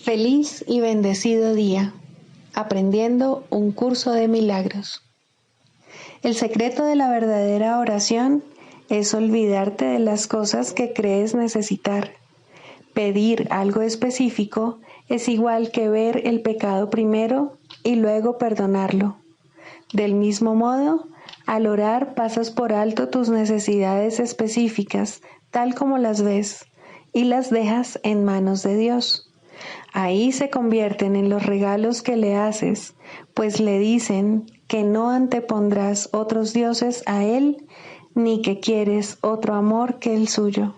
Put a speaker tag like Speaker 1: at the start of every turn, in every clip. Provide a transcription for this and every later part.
Speaker 1: Feliz y bendecido día, aprendiendo un curso de milagros. El secreto de la verdadera oración es olvidarte de las cosas que crees necesitar. Pedir algo específico es igual que ver el pecado primero y luego perdonarlo. Del mismo modo, al orar pasas por alto tus necesidades específicas, tal como las ves, y las dejas en manos de Dios. Ahí se convierten en los regalos que le haces, pues le dicen que no antepondrás otros dioses a Él, ni que quieres otro amor que el suyo.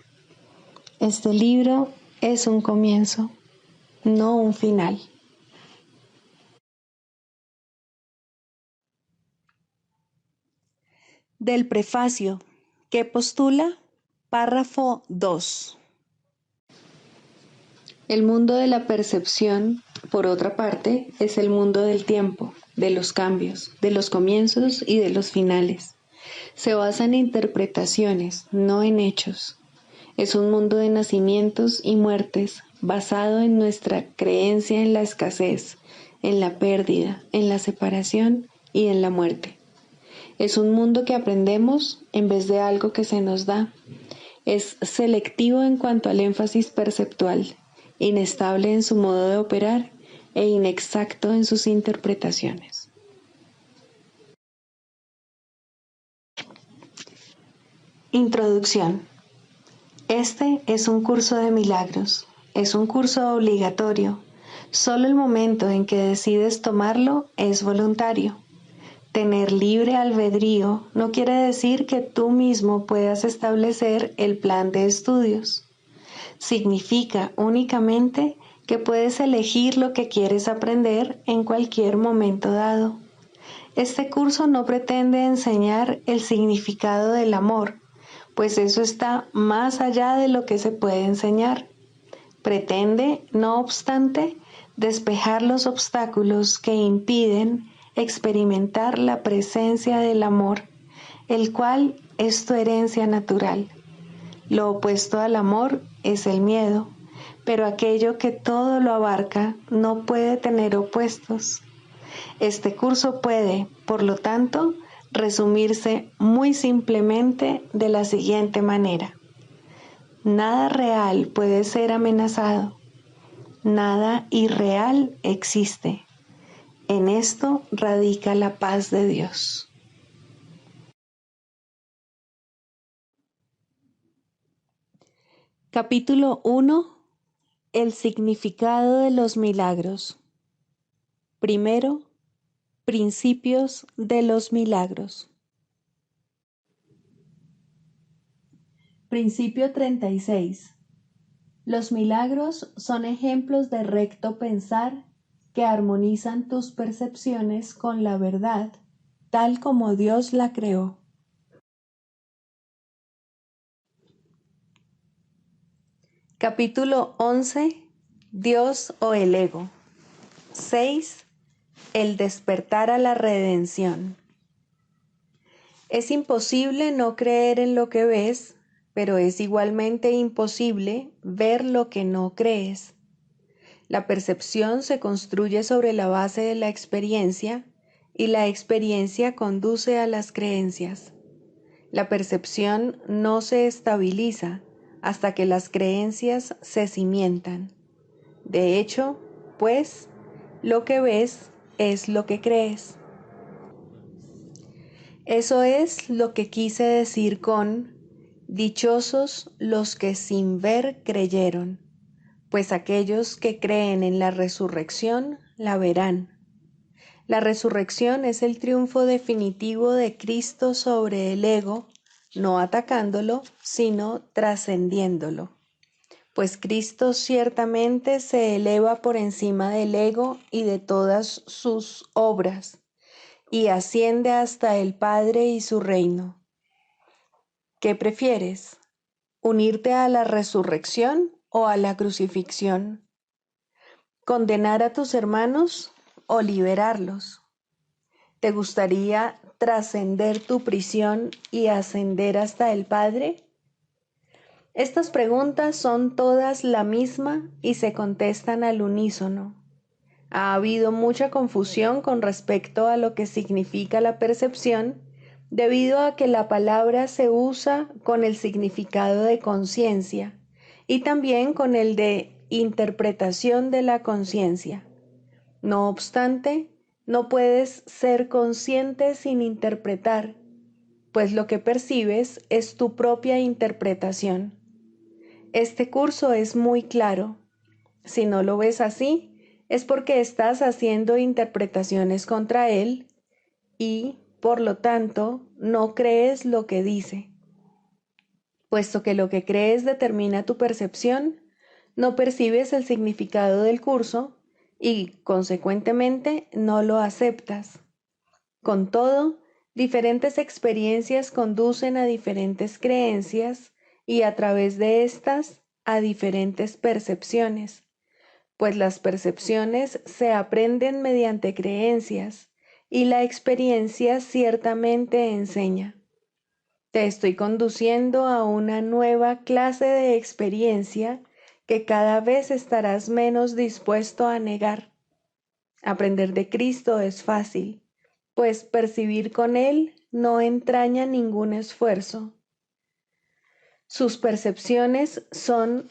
Speaker 1: Este libro es un comienzo, no un final. Del prefacio, que postula, párrafo 2. El mundo de la percepción, por otra parte, es el mundo del tiempo, de los cambios, de los comienzos y de los finales. Se basa en interpretaciones, no en hechos. Es un mundo de nacimientos y muertes, basado en nuestra creencia en la escasez, en la pérdida, en la separación y en la muerte. Es un mundo que aprendemos en vez de algo que se nos da. Es selectivo en cuanto al énfasis perceptual, inestable en su modo de operar e inexacto en sus interpretaciones. Introducción. Este es un curso de milagros. Es un curso obligatorio. Solo el momento en que decides tomarlo es voluntario. Tener libre albedrío no quiere decir que tú mismo puedas establecer el plan de estudios. Significa únicamente que puedes elegir lo que quieres aprender en cualquier momento dado. Este curso no pretende enseñar el significado del amor, pues eso está más allá de lo que se puede enseñar. Pretende, no obstante, despejar los obstáculos que impiden experimentar la presencia del amor, el cual es tu herencia natural. Lo opuesto al amor es el miedo, pero aquello que todo lo abarca no puede tener opuestos. Este curso puede, por lo tanto, resumirse muy simplemente de la siguiente manera. Nada real puede ser amenazado. Nada irreal existe. En esto radica la paz de Dios. Capítulo 1. El significado de los milagros. Primero, principios de los milagros. Principio 36. Los milagros son ejemplos de recto pensar que armonizan tus percepciones con la verdad, tal como Dios la creó. Capítulo 11. Dios o el ego. 6. El despertar a la redención. Es imposible no creer en lo que ves, pero es igualmente imposible ver lo que no crees. La percepción se construye sobre la base de la experiencia y la experiencia conduce a las creencias. La percepción no se estabiliza hasta que las creencias se cimientan. De hecho, pues, lo que ves es lo que crees. Eso es lo que quise decir con dichosos los que sin ver creyeron, pues aquellos que creen en la resurrección la verán. La resurrección es el triunfo definitivo de Cristo sobre el ego, no atacándolo, sino trascendiéndolo. Pues Cristo ciertamente se eleva por encima del ego y de todas sus obras, y asciende hasta el Padre y su reino. ¿Qué prefieres? ¿Unirte a la resurrección o a la crucifixión? ¿Condenar a tus hermanos o liberarlos? ¿Te gustaría trascender tu prisión y ascender hasta el Padre? Estas preguntas son todas la misma y se contestan al unísono. Ha habido mucha confusión con respecto a lo que significa la percepción, debido a que la palabra se usa con el significado de conciencia y también con el de interpretación de la conciencia. No obstante, no puedes ser consciente sin interpretar, pues lo que percibes es tu propia interpretación. Este curso es muy claro. Si no lo ves así, es porque estás haciendo interpretaciones contra él y, por lo tanto, no crees lo que dice. Puesto que lo que crees determina tu percepción, no percibes el significado del curso y, consecuentemente, no lo aceptas. Con todo, diferentes experiencias conducen a diferentes creencias y a través de estas a diferentes percepciones, pues las percepciones se aprenden mediante creencias y la experiencia ciertamente enseña. Te estoy conduciendo a una nueva clase de experiencia que cada vez estarás menos dispuesto a negar. Aprender de Cristo es fácil, pues percibir con Él no entraña ningún esfuerzo. Sus percepciones son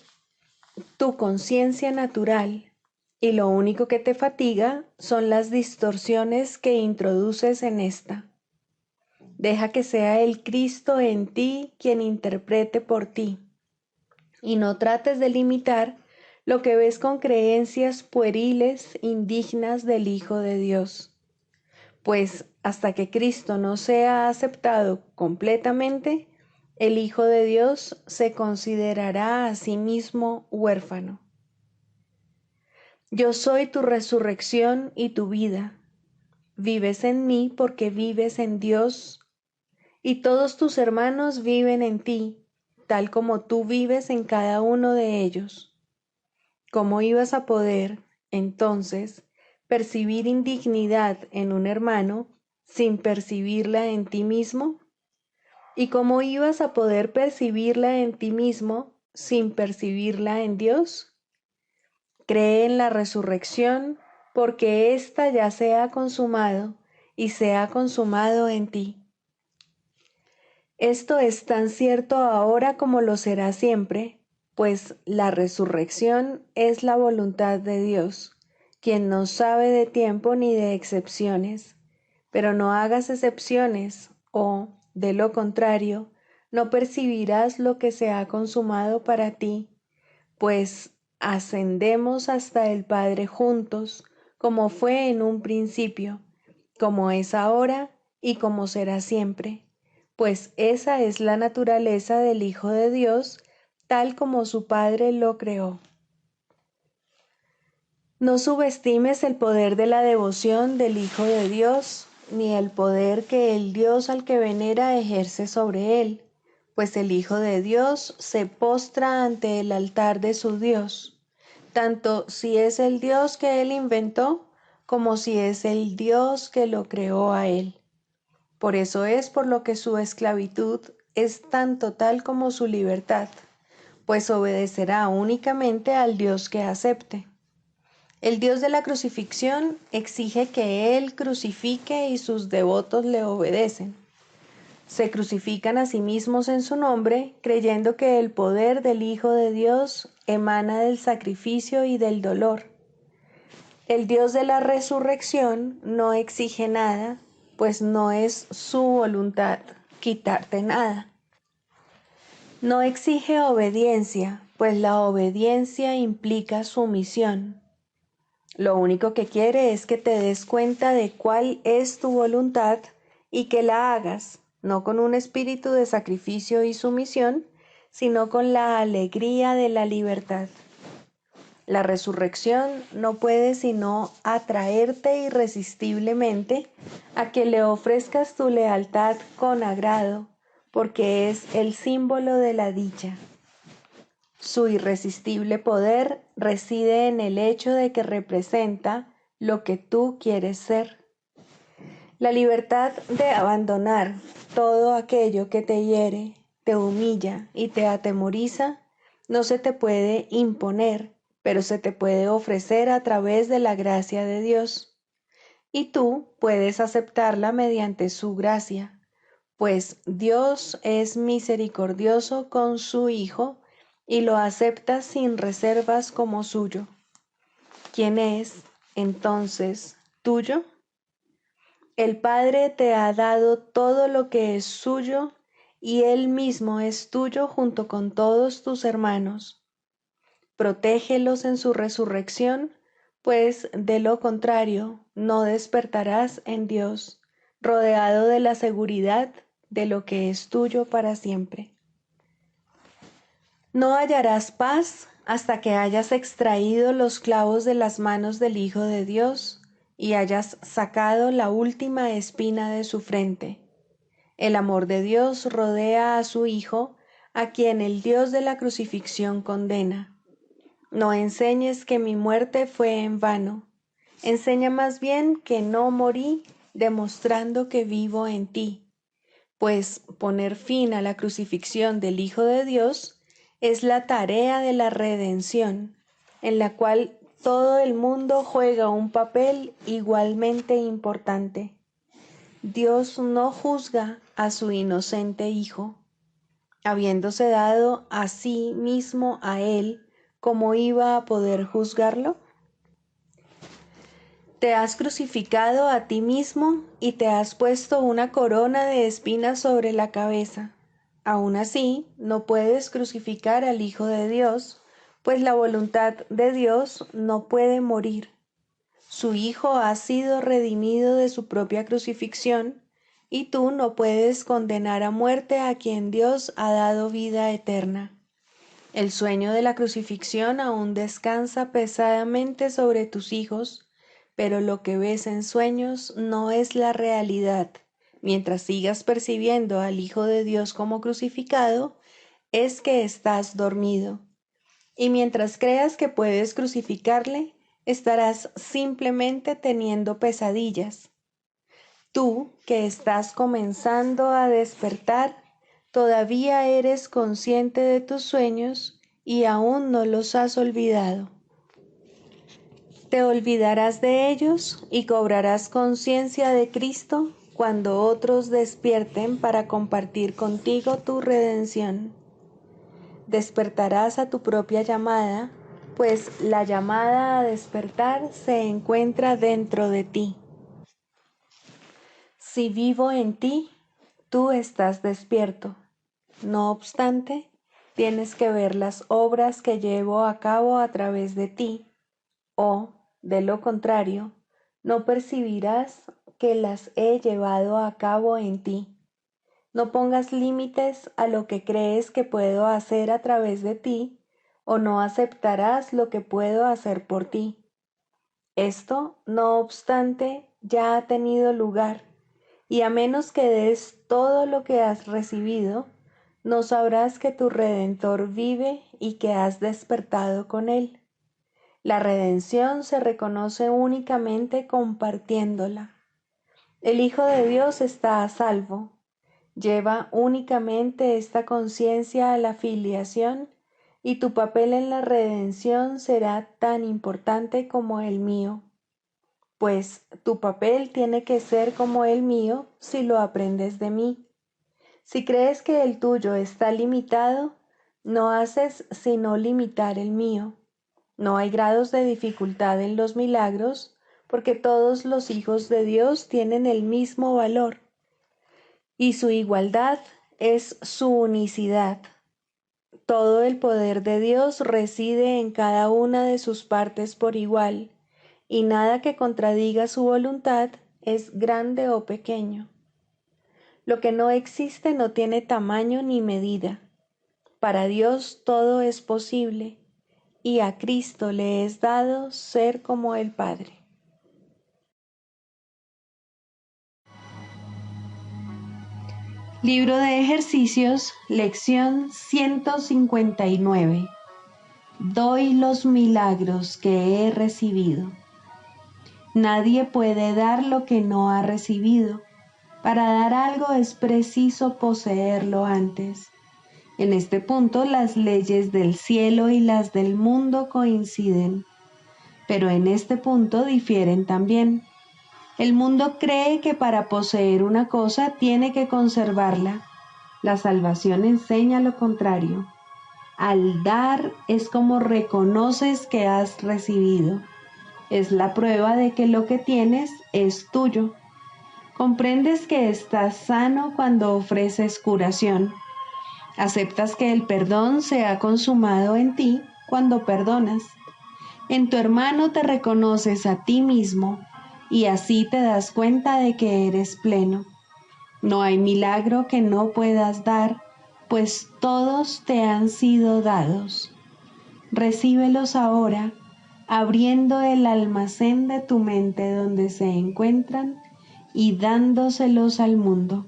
Speaker 1: tu conciencia natural y lo único que te fatiga son las distorsiones que introduces en esta. Deja que sea el Cristo en ti quien interprete por ti y no trates de limitar lo que ves con creencias pueriles indignas del Hijo de Dios, pues hasta que Cristo no sea aceptado completamente, el Hijo de Dios se considerará a sí mismo huérfano. Yo soy tu resurrección y tu vida. Vives en mí porque vives en Dios, y todos tus hermanos viven en ti, tal como tú vives en cada uno de ellos. ¿Cómo ibas a poder, entonces, percibir indignidad en un hermano sin percibirla en ti mismo? ¿Y cómo ibas a poder percibirla en ti mismo sin percibirla en Dios? Cree en la resurrección, porque ésta ya se ha consumado y se ha consumado en ti. Esto es tan cierto ahora como lo será siempre, pues la resurrección es la voluntad de Dios, quien no sabe de tiempo ni de excepciones. Pero no hagas excepciones, o, de lo contrario, no percibirás lo que se ha consumado para ti, pues ascendemos hasta el Padre juntos, como fue en un principio, como es ahora y como será siempre, pues esa es la naturaleza del Hijo de Dios, tal como su Padre lo creó. No subestimes el poder de la devoción del Hijo de Dios, ni el poder que el Dios al que venera ejerce sobre él, pues el Hijo de Dios se postra ante el altar de su Dios, tanto si es el Dios que él inventó, como si es el Dios que lo creó a él. Por eso es por lo que su esclavitud es tan total como su libertad, pues obedecerá únicamente al Dios que acepte. El Dios de la crucifixión exige que Él crucifique y sus devotos le obedecen. Se crucifican a sí mismos en su nombre, creyendo que el poder del Hijo de Dios emana del sacrificio y del dolor. El Dios de la resurrección no exige nada, pues no es su voluntad quitarte nada. No exige obediencia, pues la obediencia implica sumisión. Lo único que quiere es que te des cuenta de cuál es tu voluntad y que la hagas, no con un espíritu de sacrificio y sumisión, sino con la alegría de la libertad. La resurrección no puede sino atraerte irresistiblemente a que le ofrezcas tu lealtad con agrado, porque es el símbolo de la dicha. Su irresistible poder reside en el hecho de que representa lo que tú quieres ser. La libertad de abandonar todo aquello que te hiere, te humilla y te atemoriza, no se te puede imponer, pero se te puede ofrecer a través de la gracia de Dios. Y tú puedes aceptarla mediante su gracia, pues Dios es misericordioso con su Hijo y lo acepta sin reservas como suyo. ¿Quién es, entonces, tuyo? El Padre te ha dado todo lo que es suyo y Él mismo es tuyo junto con todos tus hermanos. Protégelos en su resurrección, pues de lo contrario no despertarás en Dios, rodeado de la seguridad de lo que es tuyo para siempre. No hallarás paz hasta que hayas extraído los clavos de las manos del Hijo de Dios y hayas sacado la última espina de su frente. El amor de Dios rodea a su Hijo, a quien el Dios de la crucifixión condena. No enseñes que mi muerte fue en vano. Enseña más bien que no morí, demostrando que vivo en ti. Pues poner fin a la crucifixión del Hijo de Dios es la tarea de la redención, en la cual todo el mundo juega un papel igualmente importante. Dios no juzga a su inocente Hijo, habiéndose dado a sí mismo a Él, ¿cómo iba a poder juzgarlo? Te has crucificado a ti mismo y te has puesto una corona de espinas sobre la cabeza. Aún así, no puedes crucificar al Hijo de Dios, pues la voluntad de Dios no puede morir. Su Hijo ha sido redimido de su propia crucifixión, y tú no puedes condenar a muerte a quien Dios ha dado vida eterna. El sueño de la crucifixión aún descansa pesadamente sobre tus hijos, pero lo que ves en sueños no es la realidad. Mientras sigas percibiendo al Hijo de Dios como crucificado, es que estás dormido. Y mientras creas que puedes crucificarle, estarás simplemente teniendo pesadillas. Tú, que estás comenzando a despertar, todavía eres consciente de tus sueños y aún no los has olvidado. Te olvidarás de ellos y cobrarás conciencia de Cristo cuando otros despierten para compartir contigo tu redención. Despertarás a tu propia llamada, pues la llamada a despertar se encuentra dentro de ti. Si vivo en ti, tú estás despierto. No obstante, tienes que ver las obras que llevo a cabo a través de ti, o, de lo contrario, no percibirás que las he llevado a cabo en ti. No pongas límites a lo que crees que puedo hacer a través de ti, o no aceptarás lo que puedo hacer por ti. Esto, no obstante, ya ha tenido lugar, y a menos que des todo lo que has recibido, no sabrás que tu Redentor vive y que has despertado con Él. La redención se reconoce únicamente compartiéndola. El Hijo de Dios está a salvo. Lleva únicamente esta conciencia a la filiación y tu papel en la redención será tan importante como el mío. Pues tu papel tiene que ser como el mío si lo aprendes de mí. Si crees que el tuyo está limitado, no haces sino limitar el mío. No hay grados de dificultad en los milagros, porque todos los hijos de Dios tienen el mismo valor, y su igualdad es su unicidad. Todo el poder de Dios reside en cada una de sus partes por igual, y nada que contradiga su voluntad es grande o pequeño. Lo que no existe no tiene tamaño ni medida. Para Dios todo es posible, y a Cristo le es dado ser como el Padre. Libro de ejercicios, lección 159. Doy los milagros que he recibido. Nadie puede dar lo que no ha recibido. Para dar algo es preciso poseerlo antes. En este punto las leyes del cielo y las del mundo coinciden, pero en este punto difieren también. El mundo cree que para poseer una cosa tiene que conservarla. La salvación enseña lo contrario. Al dar es como reconoces que has recibido. Es la prueba de que lo que tienes es tuyo. Comprendes que estás sano cuando ofreces curación. Aceptas que el perdón se ha consumado en ti cuando perdonas. En tu hermano te reconoces a ti mismo y así te das cuenta de que eres pleno. No hay milagro que no puedas dar, pues todos te han sido dados. Recíbelos ahora, abriendo el almacén de tu mente donde se encuentran y dándoselos al mundo.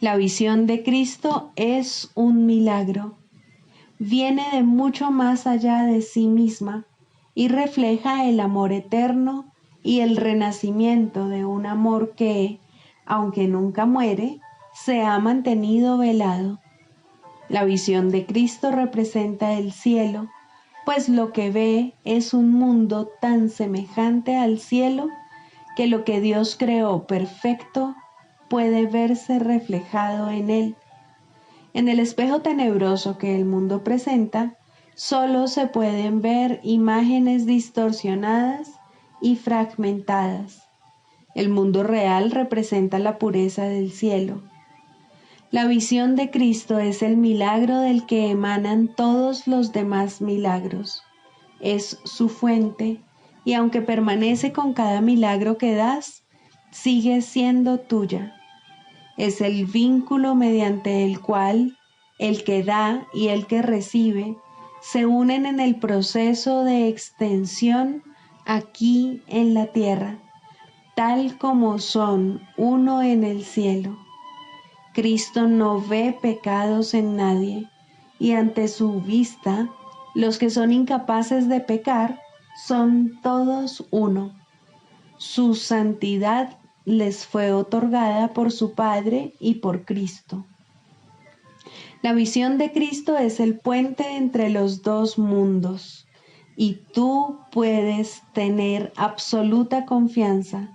Speaker 1: La visión de Cristo es un milagro. Viene de mucho más allá de sí misma y refleja el amor eterno y el renacimiento de un amor que, aunque nunca muere, se ha mantenido velado. La visión de Cristo representa el cielo, pues lo que ve es un mundo tan semejante al cielo que lo que Dios creó perfecto puede verse reflejado en él. En el espejo tenebroso que el mundo presenta, solo se pueden ver imágenes distorsionadas y fragmentadas. El mundo real representa la pureza del cielo. La visión de Cristo es el milagro del que emanan todos los demás milagros. Es su fuente, y aunque permanece con cada milagro que das, sigue siendo tuya. Es el vínculo mediante el cual el que da y el que recibe se unen en el proceso de extensión aquí en la tierra, tal como son uno en el cielo. Cristo no ve pecados en nadie, y ante su vista, los que son incapaces de pecar son todos uno. Su santidad les fue otorgada por su Padre y por Cristo. La visión de Cristo es el puente entre los dos mundos, y tú puedes tener absoluta confianza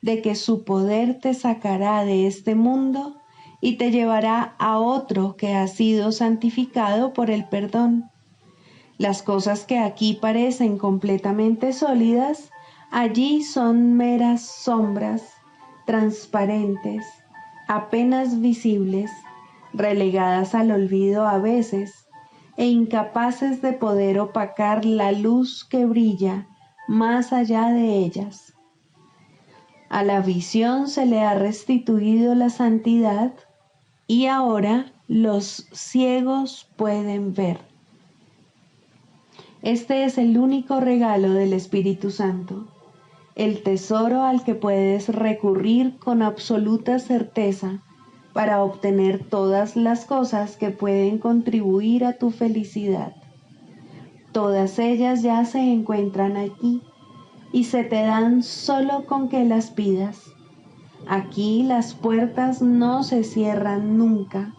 Speaker 1: de que su poder te sacará de este mundo y te llevará a otro que ha sido santificado por el perdón. Las cosas que aquí parecen completamente sólidas, allí son meras sombras, transparentes, apenas visibles, relegadas al olvido a veces, e incapaces de poder opacar la luz que brilla más allá de ellas. A la visión se le ha restituido la santidad y ahora los ciegos pueden ver. Este es el único regalo del Espíritu Santo, el tesoro al que puedes recurrir con absoluta certeza para obtener todas las cosas que pueden contribuir a tu felicidad. Todas ellas ya se encuentran aquí y se te dan solo con que las pidas. Aquí las puertas no se cierran nunca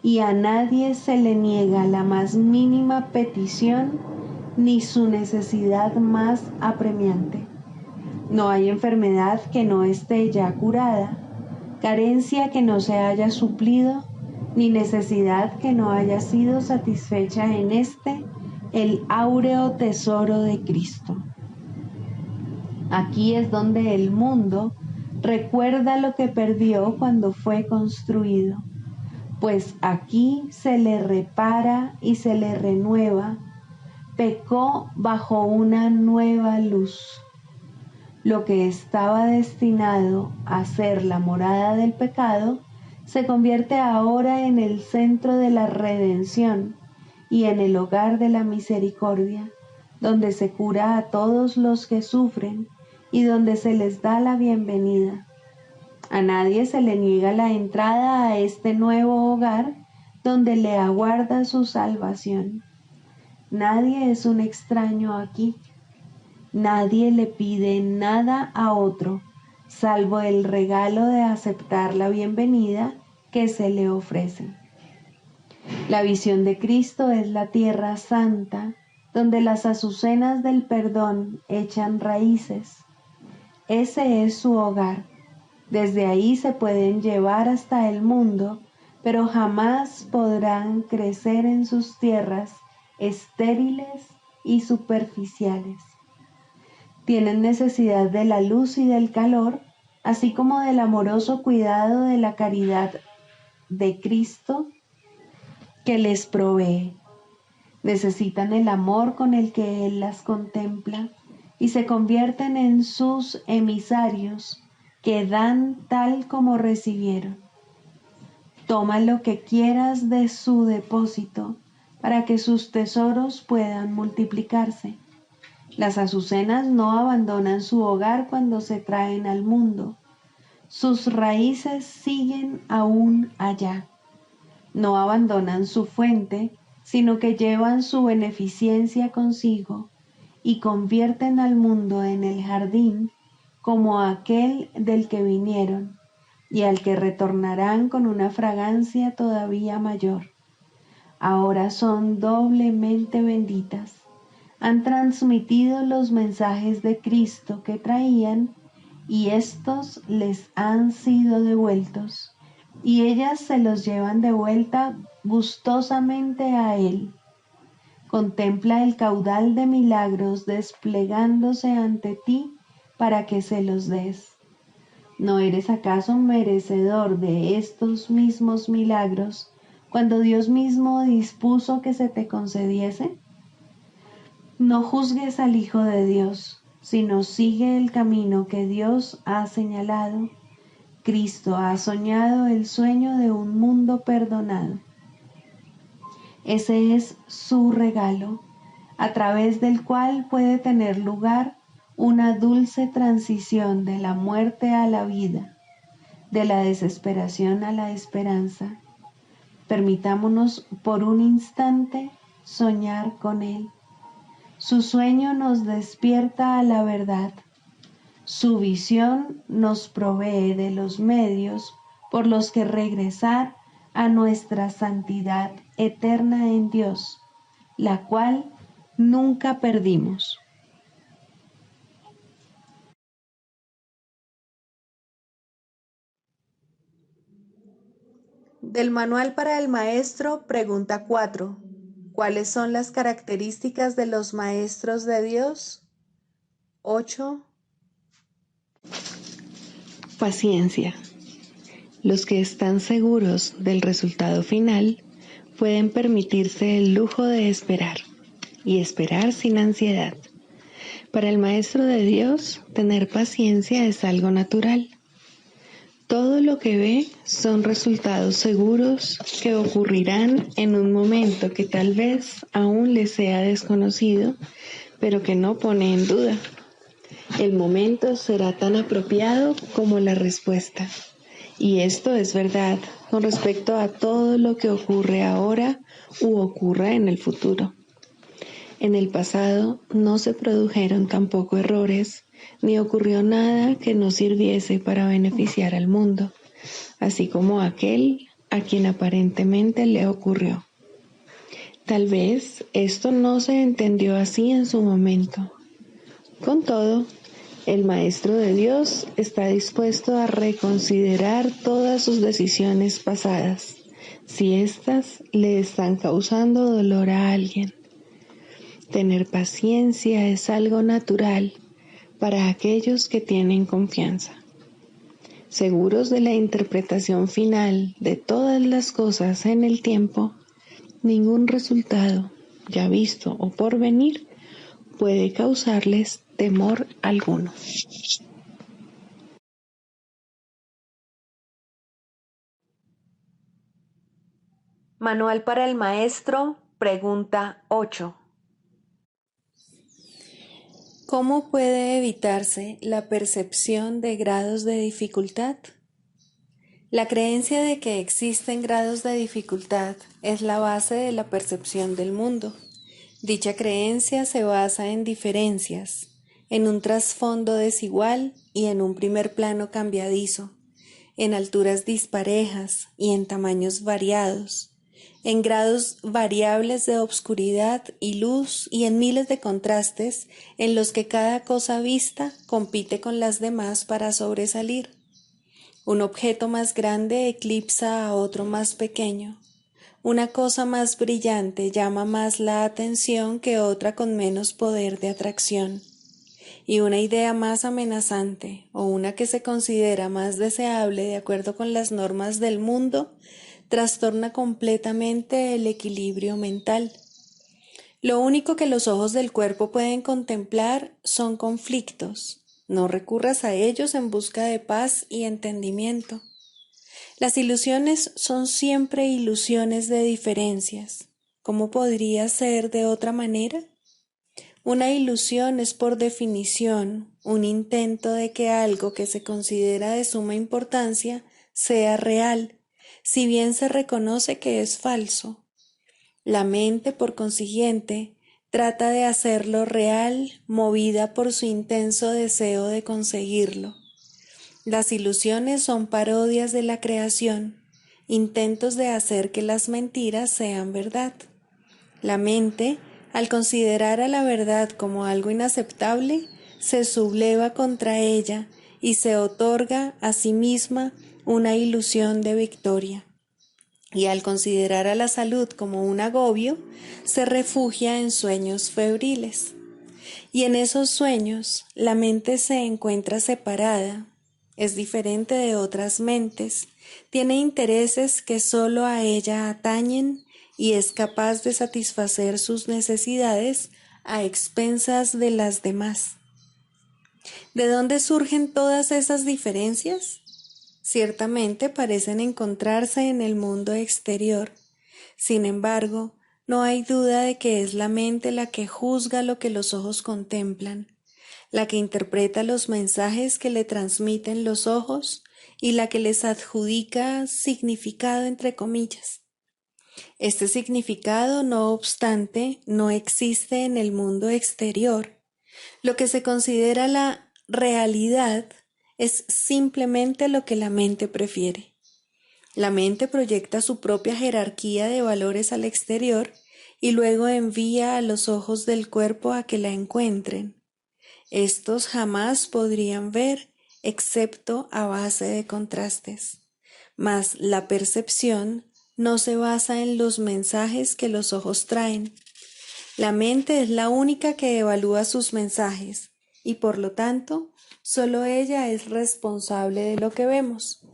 Speaker 1: y a nadie se le niega la más mínima petición ni su necesidad más apremiante. No hay enfermedad que no esté ya curada, carencia que no se haya suplido, ni necesidad que no haya sido satisfecha en el áureo tesoro de Cristo. Aquí es donde el mundo recuerda lo que perdió cuando fue construido, pues aquí se le repara y se le renueva, pecó bajo una nueva luz. Lo que estaba destinado a ser la morada del pecado se convierte ahora en el centro de la redención y en el hogar de la misericordia, donde se cura a todos los que sufren y donde se les da la bienvenida. A nadie se le niega la entrada a este nuevo hogar donde le aguarda su salvación. Nadie es un extraño aquí. Nadie le pide nada a otro, salvo el regalo de aceptar la bienvenida que se le ofrece. La visión de Cristo es la tierra santa, donde las azucenas del perdón echan raíces. Ese es su hogar. Desde ahí se pueden llevar hasta el mundo, pero jamás podrán crecer en sus tierras estériles y superficiales. Tienen necesidad de la luz y del calor, así como del amoroso cuidado de la caridad de Cristo que les provee. Necesitan el amor con el que Él las contempla y se convierten en sus emisarios que dan tal como recibieron. Toma lo que quieras de su depósito para que sus tesoros puedan multiplicarse. Las azucenas no abandonan su hogar cuando se traen al mundo. Sus raíces siguen aún allá. No abandonan su fuente, sino que llevan su beneficencia consigo y convierten al mundo en el jardín como aquel del que vinieron y al que retornarán con una fragancia todavía mayor. Ahora son doblemente benditas. Han transmitido los mensajes de Cristo que traían y estos les han sido devueltos, y ellas se los llevan de vuelta gustosamente a Él. Contempla el caudal de milagros desplegándose ante ti para que se los des. ¿No eres acaso merecedor de estos mismos milagros cuando Dios mismo dispuso que se te concediese? No juzgues al Hijo de Dios, sino sigue el camino que Dios ha señalado. Cristo ha soñado el sueño de un mundo perdonado. Ese es su regalo, a través del cual puede tener lugar una dulce transición de la muerte a la vida, de la desesperación a la esperanza. Permitámonos por un instante soñar con Él. Su sueño nos despierta a la verdad. Su visión nos provee de los medios por los que regresar a nuestra santidad eterna en Dios, la cual nunca perdimos. Del Manual para el Maestro, pregunta 4. ¿Cuáles son las características de los maestros de Dios? 8. Paciencia. Los que están seguros del resultado final pueden permitirse el lujo de esperar, y esperar sin ansiedad. Para el Maestro de Dios, tener paciencia es algo natural. Todo lo que ve son resultados seguros que ocurrirán en un momento que tal vez aún le sea desconocido, pero que no pone en duda. El momento será tan apropiado como la respuesta. Y esto es verdad con respecto a todo lo que ocurre ahora u ocurra en el futuro. En el pasado no se produjeron tampoco errores, ni ocurrió nada que no sirviese para beneficiar al mundo, así como aquel a quien aparentemente le ocurrió. Tal vez esto no se entendió así en su momento. Con todo, el Maestro de Dios está dispuesto a reconsiderar todas sus decisiones pasadas, si éstas le están causando dolor a alguien. Tener paciencia es algo natural para aquellos que tienen confianza. Seguros de la interpretación final de todas las cosas en el tiempo, ningún resultado, ya visto o por venir, puede causarles temor alguno. Manual para el Maestro, pregunta 8. ¿Cómo puede evitarse la percepción de grados de dificultad? La creencia de que existen grados de dificultad es la base de la percepción del mundo. Dicha creencia se basa en diferencias, en un trasfondo desigual y en un primer plano cambiadizo, en alturas disparejas y en tamaños variados, en grados variables de obscuridad y luz y en miles de contrastes en los que cada cosa vista compite con las demás para sobresalir. Un objeto más grande eclipsa a otro más pequeño. Una cosa más brillante llama más la atención que otra con menos poder de atracción. Y una idea más amenazante o una que se considera más deseable de acuerdo con las normas del mundo trastorna completamente el equilibrio mental. Lo único que los ojos del cuerpo pueden contemplar son conflictos. No recurras a ellos en busca de paz y entendimiento. Las ilusiones son siempre ilusiones de diferencias. ¿Cómo podría ser de otra manera? Una ilusión es por definición un intento de que algo que se considera de suma importancia sea real, si bien se reconoce que es falso. La mente, por consiguiente, trata de hacerlo real, movida por su intenso deseo de conseguirlo. Las ilusiones son parodias de la creación, intentos de hacer que las mentiras sean verdad. La mente, al considerar a la verdad como algo inaceptable, se subleva contra ella y se otorga a sí misma una ilusión de victoria. Y al considerar a la salud como un agobio, se refugia en sueños febriles. Y en esos sueños, la mente se encuentra separada, es diferente de otras mentes, tiene intereses que solo a ella atañen y es capaz de satisfacer sus necesidades a expensas de las demás. ¿De dónde surgen todas esas diferencias? Ciertamente parecen encontrarse en el mundo exterior. Sin embargo, no hay duda de que es la mente la que juzga lo que los ojos contemplan, la que interpreta los mensajes que le transmiten los ojos y la que les adjudica significado entre comillas. Este significado, no obstante, no existe en el mundo exterior. Lo que se considera la realidad es simplemente lo que la mente prefiere. La mente proyecta su propia jerarquía de valores al exterior y luego envía a los ojos del cuerpo a que la encuentren. Estos jamás podrían ver excepto a base de contrastes. Mas la percepción no se basa en los mensajes que los ojos traen. La mente es la única que evalúa sus mensajes y por lo tanto, solo ella es responsable de lo que vemos.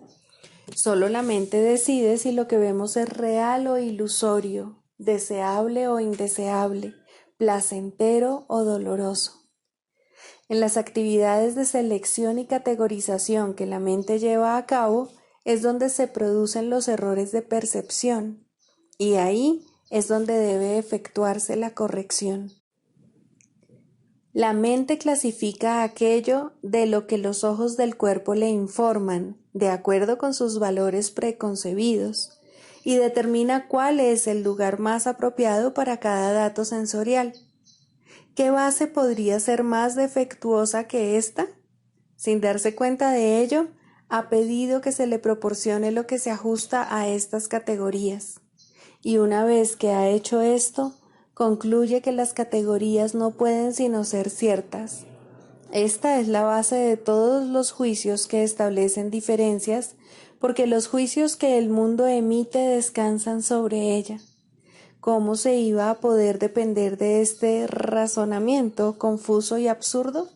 Speaker 1: Solo la mente decide si lo que vemos es real o ilusorio, deseable o indeseable, placentero o doloroso. En las actividades de selección y categorización que la mente lleva a cabo es donde se producen los errores de percepción, y ahí es donde debe efectuarse la corrección. La mente clasifica aquello de lo que los ojos del cuerpo le informan, de acuerdo con sus valores preconcebidos, y determina cuál es el lugar más apropiado para cada dato sensorial. ¿Qué base podría ser más defectuosa que esta? Sin darse cuenta de ello, ha pedido que se le proporcione lo que se ajusta a estas categorías. Y una vez que ha hecho esto, concluye que las categorías no pueden sino ser ciertas. Esta es la base de todos los juicios que establecen diferencias, porque los juicios que el mundo emite descansan sobre ella. ¿Cómo se iba a poder depender de este razonamiento confuso y absurdo?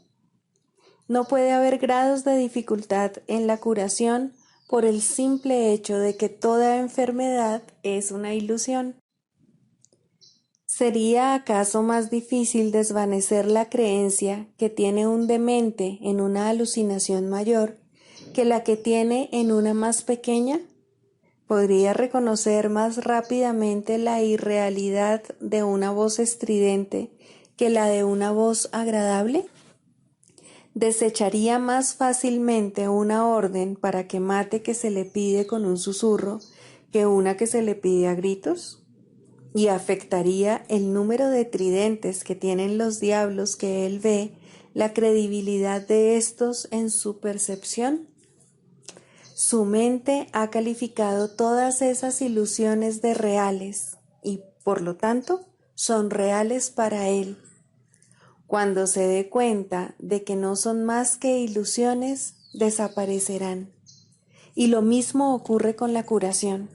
Speaker 1: No puede haber grados de dificultad en la curación por el simple hecho de que toda enfermedad es una ilusión. ¿Sería acaso más difícil desvanecer la creencia que tiene un demente en una alucinación mayor que la que tiene en una más pequeña? ¿Podría reconocer más rápidamente la irrealidad de una voz estridente que la de una voz agradable? ¿Desecharía más fácilmente una orden para que mate que se le pide con un susurro que una que se le pide a gritos? ¿Y afectaría el número de tridentes que tienen los diablos que él ve la credibilidad de estos en su percepción? Su mente ha calificado todas esas ilusiones de reales y, por lo tanto, son reales para él. Cuando se dé cuenta de que no son más que ilusiones, desaparecerán. Y lo mismo ocurre con la curación.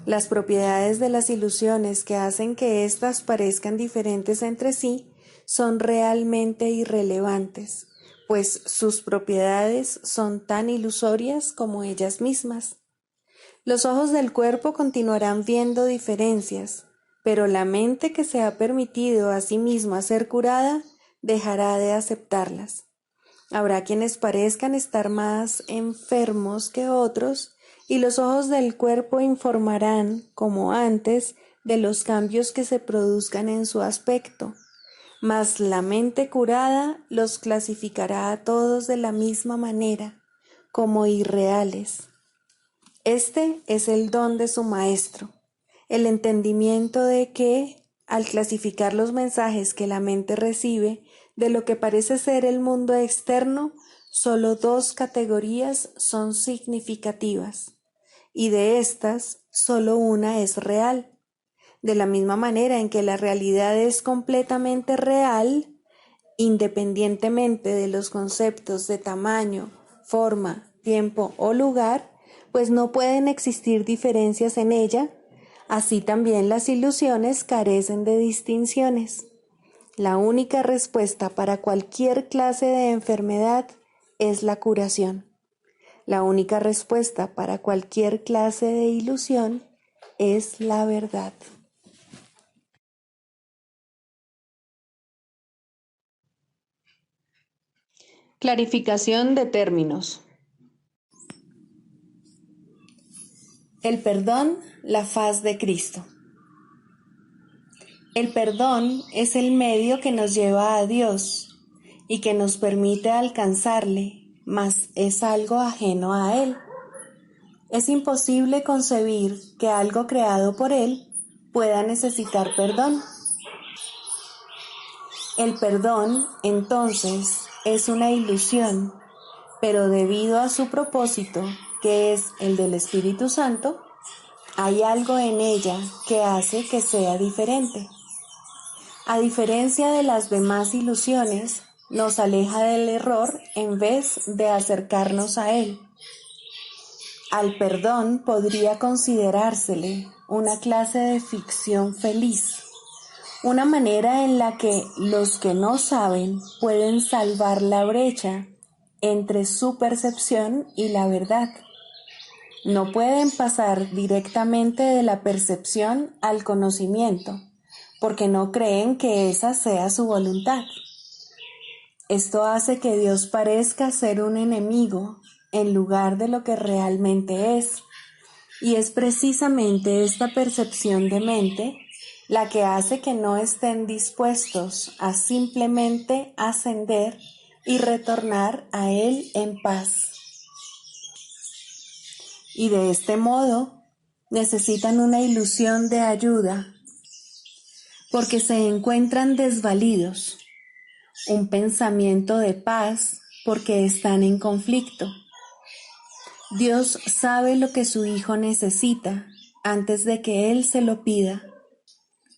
Speaker 1: Las propiedades de las ilusiones que hacen que éstas parezcan diferentes entre sí son realmente irrelevantes, pues sus propiedades son tan ilusorias como ellas mismas. Los ojos del cuerpo continuarán viendo diferencias, pero la mente que se ha permitido a sí misma ser curada dejará de aceptarlas. Habrá quienes parezcan estar más enfermos que otros, y los ojos del cuerpo informarán, como antes, de los cambios que se produzcan en su aspecto. Mas la mente curada los clasificará a todos de la misma manera, como irreales. Este es el don de su maestro, el entendimiento de que, al clasificar los mensajes que la mente recibe de lo que parece ser el mundo externo, solo dos categorías son significativas, y de estas, solo una es real. De la misma manera en que la realidad es completamente real, independientemente de los conceptos de tamaño, forma, tiempo o lugar, pues no pueden existir diferencias en ella, así también las ilusiones carecen de distinciones. La única respuesta para cualquier clase de enfermedad es la curación. La única respuesta para cualquier clase de ilusión es la verdad. Clarificación de términos. El perdón, la faz de Cristo. El perdón es el medio que nos lleva a Dios y que nos permite alcanzarle, mas es algo ajeno a Él. Es imposible concebir que algo creado por Él pueda necesitar perdón. El perdón, entonces, es una ilusión, pero debido a su propósito, que es el del Espíritu Santo, hay algo en ella que hace que sea diferente. A diferencia de las demás ilusiones, nos aleja del error en vez de acercarnos a él. Al perdón podría considerársele una clase de ficción feliz, una manera en la que los que no saben pueden salvar la brecha entre su percepción y la verdad. No pueden pasar directamente de la percepción al conocimiento, porque no creen que esa sea su voluntad. Esto hace que Dios parezca ser un enemigo en lugar de lo que realmente es, y es precisamente esta percepción de mente la que hace que no estén dispuestos a simplemente ascender y retornar a Él en paz. Y de este modo necesitan una ilusión de ayuda, porque se encuentran desvalidos, un pensamiento de paz porque están en conflicto. Dios sabe lo que su Hijo necesita antes de que Él se lo pida.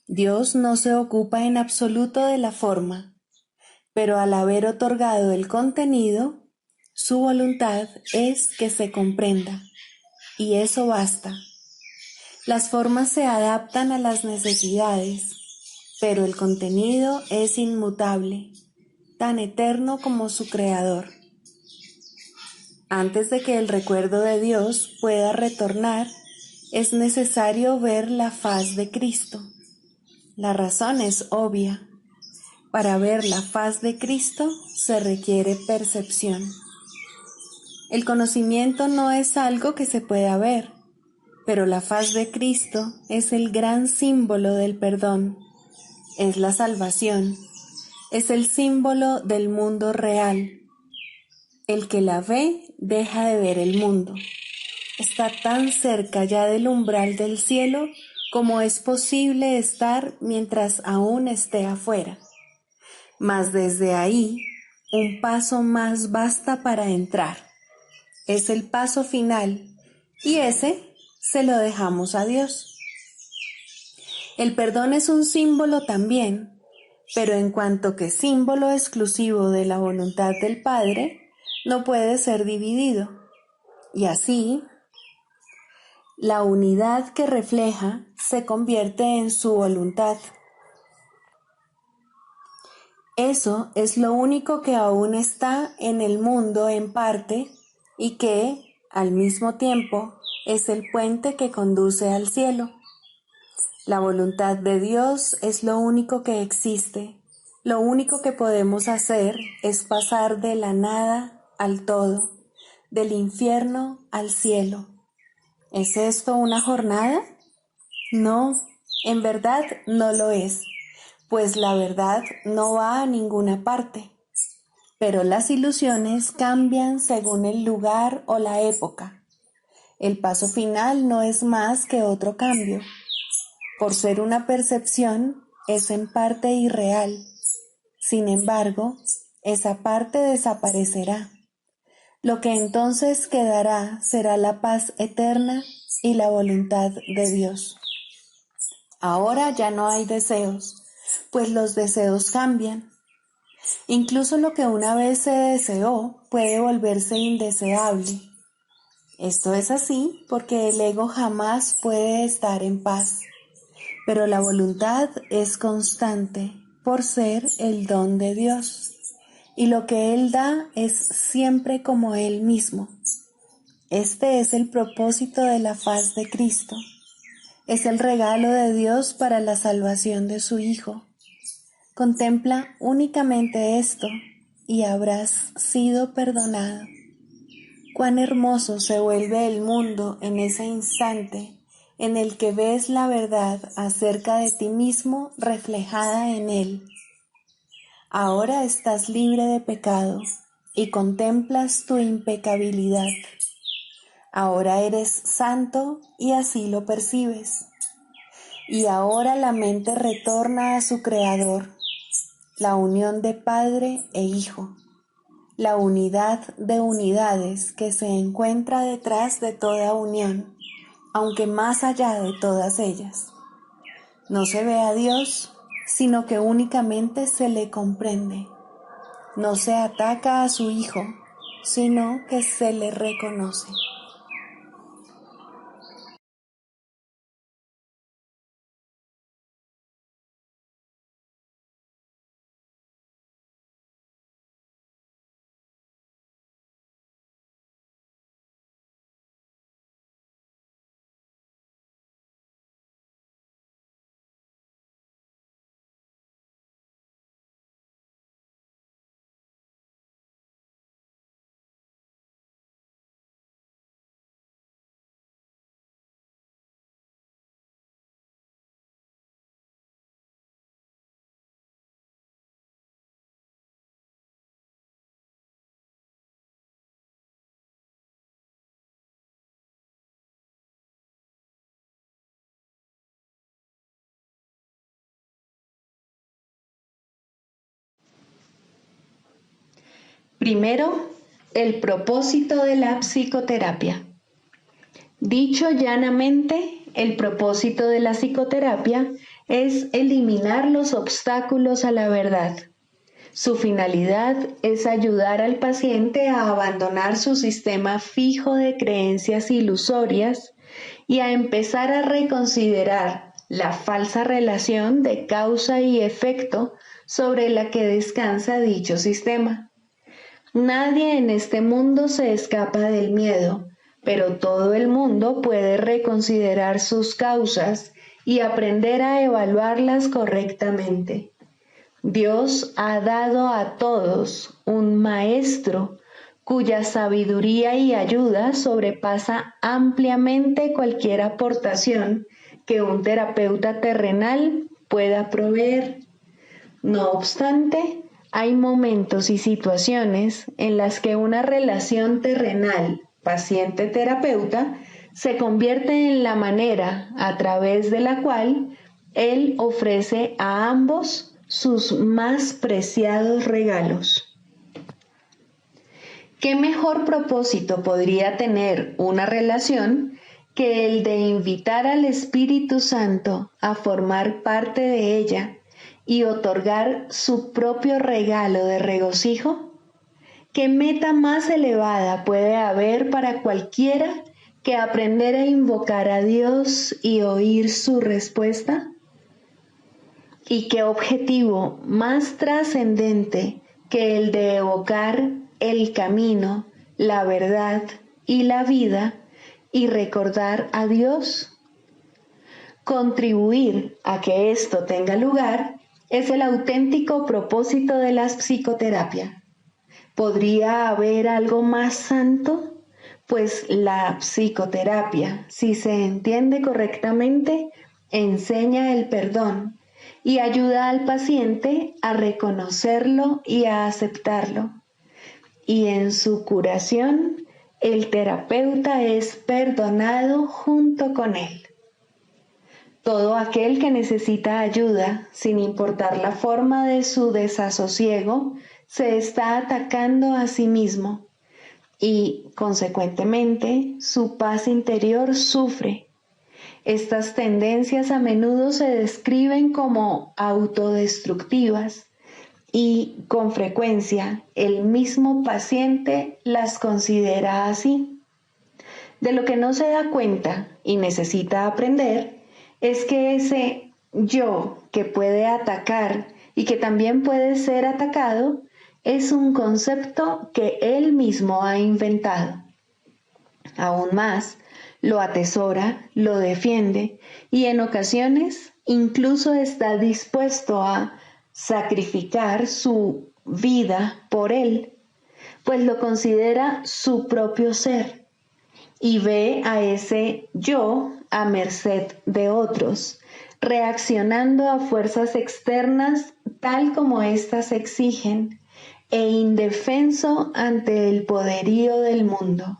Speaker 1: Dios no se ocupa en absoluto de la forma, pero al haber otorgado el contenido, su voluntad es que se comprenda, y eso basta. Las formas se adaptan a las necesidades, pero el contenido es inmutable, tan eterno como su creador. Antes de que el recuerdo de Dios pueda retornar, es necesario ver la faz de Cristo. La razón es obvia. Para ver la faz de Cristo se requiere percepción. El conocimiento no es algo que se pueda ver, pero la faz de Cristo es el gran símbolo del perdón, es la salvación, es el símbolo del mundo real. El que la ve deja de ver el mundo. Está tan cerca ya del umbral del cielo como es posible estar mientras aún esté afuera. Mas desde ahí, un paso más basta para entrar. es el paso final y ese se lo dejamos a Dios. El perdón es un símbolo también, pero en cuanto que símbolo exclusivo de la voluntad del Padre, no puede ser dividido. Y así, la unidad que refleja se convierte en su voluntad. Eso es lo único que aún está en el mundo en parte y que, al mismo tiempo, es el puente que conduce al cielo. La voluntad de Dios es lo único que existe. Lo único que podemos hacer es pasar de la nada al todo, del infierno al cielo. ¿Es esto una jornada? No, en verdad no lo es, pues la verdad no va a ninguna parte. Pero las ilusiones cambian según el lugar o la época. El paso final no es más que otro cambio. Por ser una percepción, es en parte irreal. Sin embargo, esa parte desaparecerá. Lo que entonces quedará será la paz eterna y la voluntad de Dios. Ahora ya no hay deseos, pues los deseos cambian. Incluso lo que una vez se deseó puede volverse indeseable. Esto es así porque el ego jamás puede estar en paz. Pero la voluntad es constante por ser el don de Dios, y lo que Él da es siempre como Él mismo. Este es el propósito de la faz de Cristo. Es el regalo de Dios para la salvación de su Hijo. Contempla únicamente esto y habrás sido perdonado. Cuán hermoso se vuelve el mundo en ese instante en el que ves la verdad acerca de ti mismo reflejada en Él. Ahora estás libre de pecado y contemplas tu impecabilidad. Ahora eres santo y así lo percibes. Y ahora la mente retorna a su Creador, la unión de Padre e Hijo, la unidad de unidades que se encuentra detrás de toda unión, aunque más allá de todas ellas. No se ve a Dios, sino que únicamente se le comprende. No se ataca a su Hijo, sino que se le reconoce. Primero, el propósito de la psicoterapia. Dicho llanamente, el propósito de la psicoterapia es eliminar los obstáculos a la verdad. Su finalidad es ayudar al paciente a abandonar su sistema fijo de creencias ilusorias y a empezar a reconsiderar la falsa relación de causa y efecto sobre la que descansa dicho sistema. Nadie en este mundo se escapa del miedo, pero todo el mundo puede reconsiderar sus causas y aprender a evaluarlas correctamente. Dios ha dado a todos un maestro cuya sabiduría y ayuda sobrepasa ampliamente cualquier aportación que un terapeuta terrenal pueda proveer. No obstante, hay momentos y situaciones en las que una relación terrenal paciente-terapeuta se convierte en la manera a través de la cual él ofrece a ambos sus más preciados regalos. ¿Qué mejor propósito podría tener una relación que el de invitar al Espíritu Santo a formar parte de ella y otorgar su propio regalo de regocijo? ¿Qué meta más elevada puede haber para cualquiera que aprender a invocar a Dios y oír su respuesta? ¿Y qué objetivo más trascendente que el de evocar el camino, la verdad y la vida y recordar a Dios? Contribuir a que esto tenga lugar es el auténtico propósito de la psicoterapia. ¿Podría haber algo más santo? Pues la psicoterapia, si se entiende correctamente, enseña el perdón y ayuda al paciente a reconocerlo y a aceptarlo. Y en su curación, el terapeuta es perdonado junto con él. Todo aquel que necesita ayuda, sin importar la forma de su desasosiego, se está atacando a sí mismo y, consecuentemente, su paz interior sufre. Estas tendencias a menudo se describen como autodestructivas y, con frecuencia, el mismo paciente las considera así. De lo que no se da cuenta y necesita aprender es que ese yo que puede atacar y que también puede ser atacado es un concepto que él mismo ha inventado. Aún más, lo atesora, lo defiende y en ocasiones incluso está dispuesto a sacrificar su vida por él, pues lo considera su propio ser y ve a ese yo a merced de otros, reaccionando a fuerzas externas tal como éstas exigen e indefenso ante el poderío del mundo.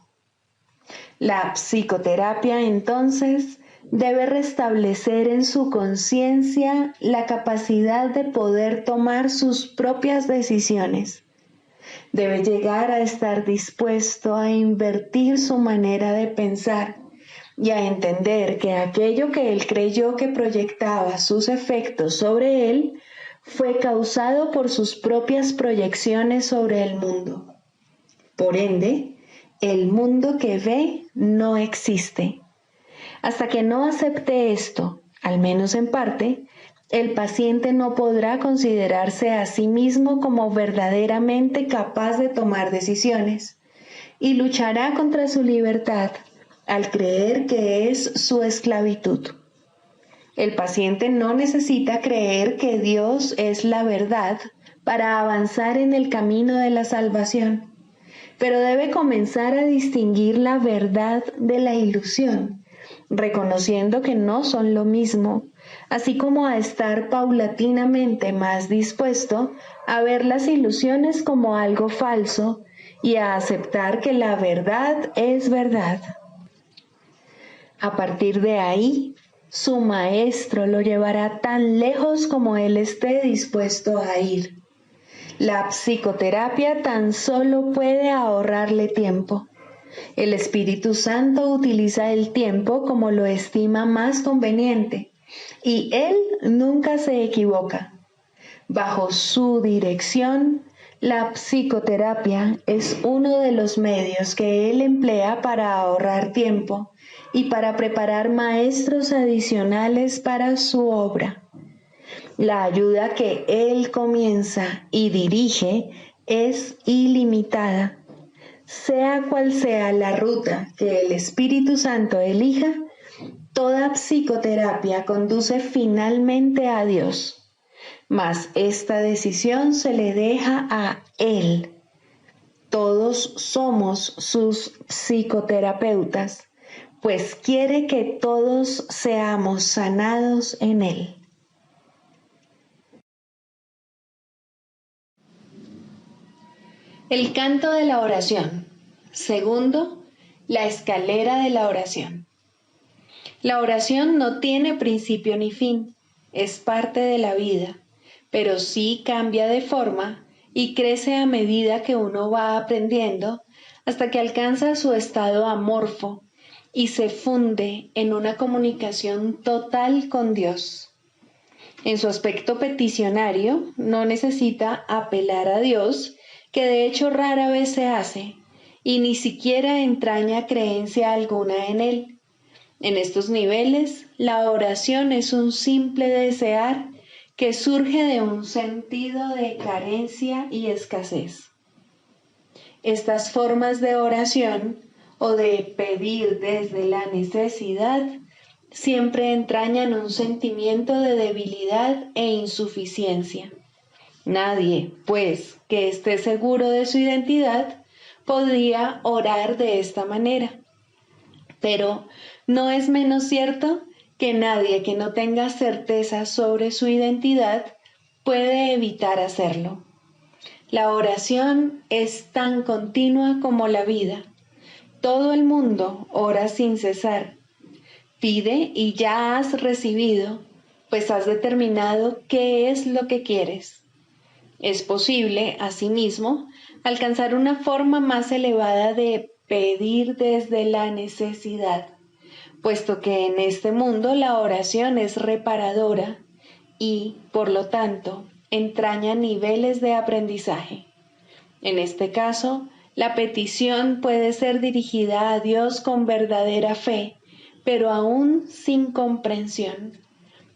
Speaker 1: La psicoterapia, entonces, debe restablecer en su conciencia la capacidad de poder tomar sus propias decisiones. Debe llegar a estar dispuesto a invertir su manera de pensar y a entender que aquello que él creyó que proyectaba sus efectos sobre él fue causado por sus propias proyecciones sobre el mundo. Por ende, el mundo que ve no existe. Hasta que no acepte esto, al menos en parte, el paciente no podrá considerarse a sí mismo como verdaderamente capaz de tomar decisiones y luchará contra su libertad al creer que es su esclavitud. El paciente no necesita creer que Dios es la verdad para avanzar en el camino de la salvación, pero debe comenzar a distinguir la verdad de la ilusión, reconociendo que no son lo mismo, así como a estar paulatinamente más dispuesto a ver las ilusiones como algo falso y a aceptar que la verdad es verdad. A partir de ahí, su maestro lo llevará tan lejos como él esté dispuesto a ir. La psicoterapia tan solo puede ahorrarle tiempo. El Espíritu Santo utiliza el tiempo como lo estima más conveniente y Él nunca se equivoca. Bajo su dirección, la psicoterapia es uno de los medios que Él emplea para ahorrar tiempo y para preparar maestros adicionales para su obra. La ayuda que Él comienza y dirige es ilimitada. Sea cual sea la ruta que el Espíritu Santo elija, toda psicoterapia conduce finalmente a Dios, mas esta decisión se le deja a Él. Todos somos sus psicoterapeutas, pues quiere que todos seamos sanados en Él. El canto de la oración. Segundo, la escalera de la oración. La oración no tiene principio ni fin, es parte de la vida, pero sí cambia de forma y crece a medida que uno va aprendiendo hasta que alcanza su estado amorfo y se funde en una comunicación total con Dios. En su aspecto peticionario, no necesita apelar a Dios, que de hecho rara vez se hace, y ni siquiera entraña creencia alguna en Él. En estos niveles, la oración es un simple desear que surge de un sentido de carencia y escasez. Estas formas de oración o de pedir desde la necesidad siempre entrañan un sentimiento de debilidad e insuficiencia. Nadie, pues, que esté seguro de su identidad, podría orar de esta manera. Pero no es menos cierto que nadie que no tenga certeza sobre su identidad puede evitar hacerlo. La oración es tan continua como la vida. Todo el mundo ora sin cesar. Pide y ya has recibido, pues has determinado qué es lo que quieres. Es posible, asimismo, alcanzar una forma más elevada de pedir desde la necesidad, puesto que en este mundo la oración es reparadora y, por lo tanto, entraña niveles de aprendizaje. En este caso, la petición puede ser dirigida a Dios con verdadera fe, pero aún sin comprensión.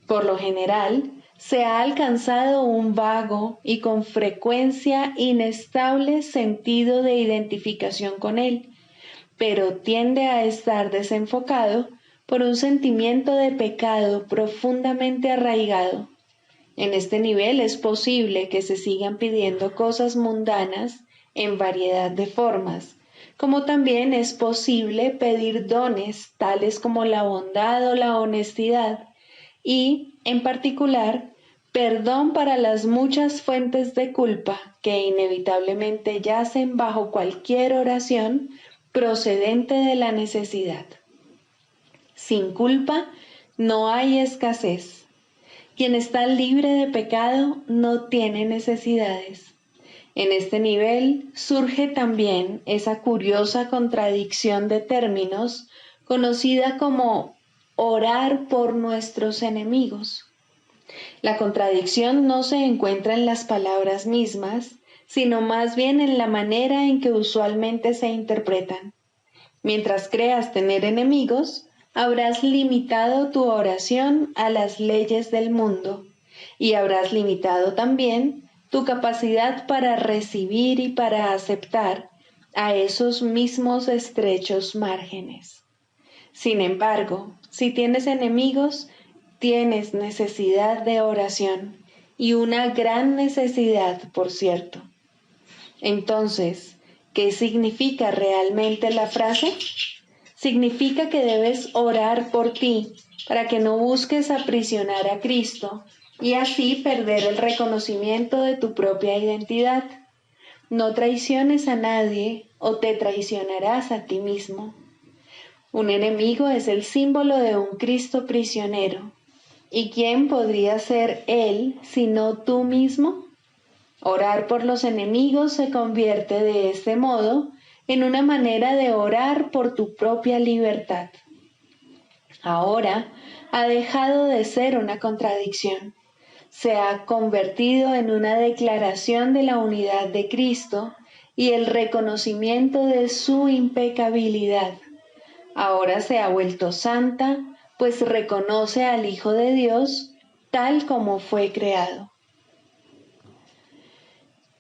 Speaker 1: Por lo general, se ha alcanzado un vago y con frecuencia inestable sentido de identificación con Él, pero tiende a estar desenfocado por un sentimiento de pecado profundamente arraigado. En este nivel es posible que se sigan pidiendo cosas mundanas en variedad de formas, como también es posible pedir dones tales como la bondad o la honestidad y, en particular, perdón para las muchas fuentes de culpa que inevitablemente yacen bajo cualquier oración procedente de la necesidad. Sin culpa no hay escasez. Quien está libre de pecado no tiene necesidades. En este nivel surge también esa curiosa contradicción de términos conocida como orar por nuestros enemigos. La contradicción no se encuentra en las palabras mismas, sino más bien en la manera en que usualmente se interpretan. Mientras creas tener enemigos, habrás limitado tu oración a las leyes del mundo y habrás limitado también tu capacidad para recibir y para aceptar a esos mismos estrechos márgenes. Sin embargo, si tienes enemigos, tienes necesidad de oración y una gran necesidad, por cierto. Entonces, ¿qué significa realmente la frase? Significa que debes orar por ti para que no busques aprisionar a Cristo y así perder el reconocimiento de tu propia identidad. No traiciones a nadie o te traicionarás a ti mismo. Un enemigo es el símbolo de un Cristo prisionero. ¿Y quién podría ser él sino tú mismo? Orar por los enemigos se convierte de este modo en una manera de orar por tu propia libertad. Ahora ha dejado de ser una contradicción. Se ha convertido en una declaración de la unidad de Cristo y el reconocimiento de su impecabilidad. Ahora se ha vuelto santa, pues reconoce al Hijo de Dios tal como fue creado.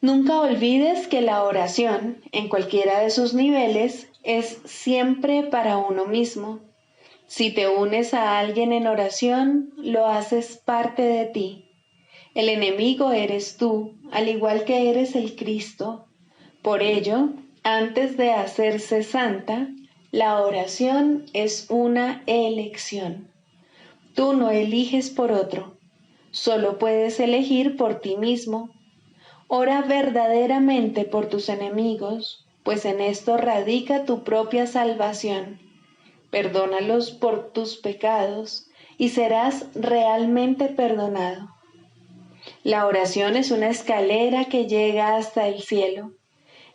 Speaker 1: Nunca olvides que la oración, en cualquiera de sus niveles, es siempre para uno mismo. Si te unes a alguien en oración, lo haces parte de ti. El enemigo eres tú, al igual que eres el Cristo. Por ello, antes de hacerse santa, la oración es una elección. Tú no eliges por otro, solo puedes elegir por ti mismo. Ora verdaderamente por tus enemigos, pues en esto radica tu propia salvación. Perdónalos por tus pecados y serás realmente perdonado. La oración es una escalera que llega hasta el cielo.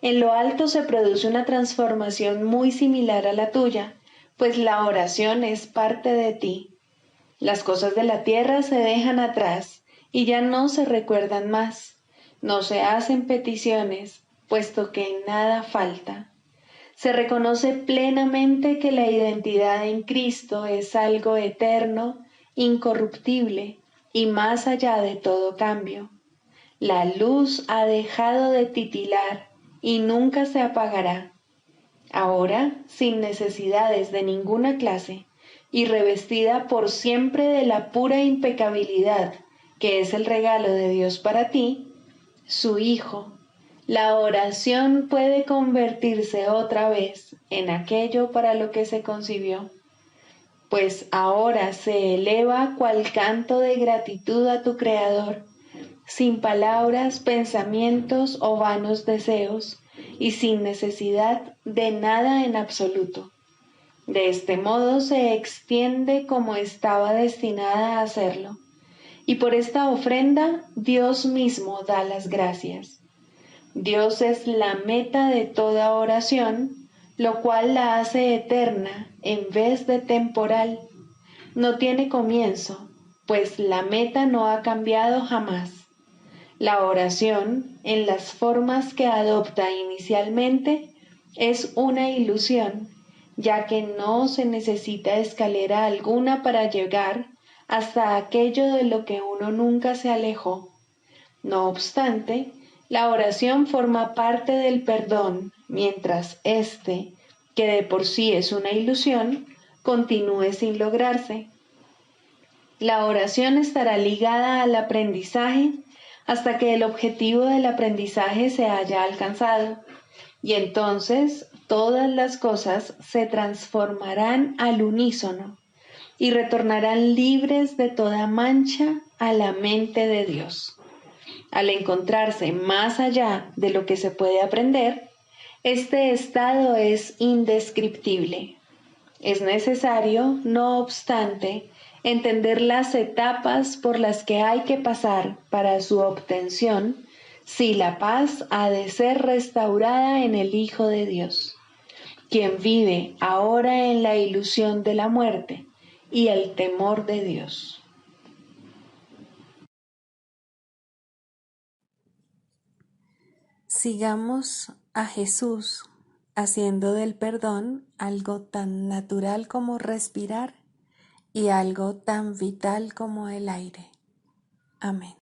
Speaker 1: En lo alto se produce una transformación muy similar a la tuya, pues la oración es parte de ti. Las cosas de la tierra se dejan atrás y ya no se recuerdan más. No se hacen peticiones, puesto que en nada falta. Se reconoce plenamente que la identidad en Cristo es algo eterno, incorruptible y más allá de todo cambio. La luz ha dejado de titilar y nunca se apagará. Ahora, sin necesidades de ninguna clase y revestida por siempre de la pura impecabilidad que es el regalo de Dios para ti, su Hijo, la oración puede convertirse otra vez en aquello para lo que se concibió, pues ahora se eleva cual canto de gratitud a tu Creador, sin palabras, pensamientos o vanos deseos, y sin necesidad de nada en absoluto. De este modo se extiende como estaba destinada a hacerlo, y por esta ofrenda Dios mismo da las gracias. Dios es la meta de toda oración, lo cual la hace eterna en vez de temporal. No tiene comienzo, pues la meta no ha cambiado jamás. La oración, en las formas que adopta inicialmente, es una ilusión, ya que no se necesita escalera alguna para llegar hasta aquello de lo que uno nunca se alejó. No obstante, la oración forma parte del perdón, mientras éste, que de por sí es una ilusión, continúe sin lograrse. La oración estará ligada al aprendizaje hasta que el objetivo del aprendizaje se haya alcanzado, y entonces todas las cosas se transformarán al unísono y retornarán libres de toda mancha a la mente de Dios. Al encontrarse más allá de lo que se puede aprender, este estado es indescriptible. Es necesario, no obstante, entender las etapas por las que hay que pasar para su obtención, si la paz ha de ser restaurada en el Hijo de Dios, quien vive ahora en la ilusión de la muerte y el temor de Dios.
Speaker 2: Sigamos a Jesús haciendo del perdón algo tan natural como respirar y algo tan vital como el aire. Amén.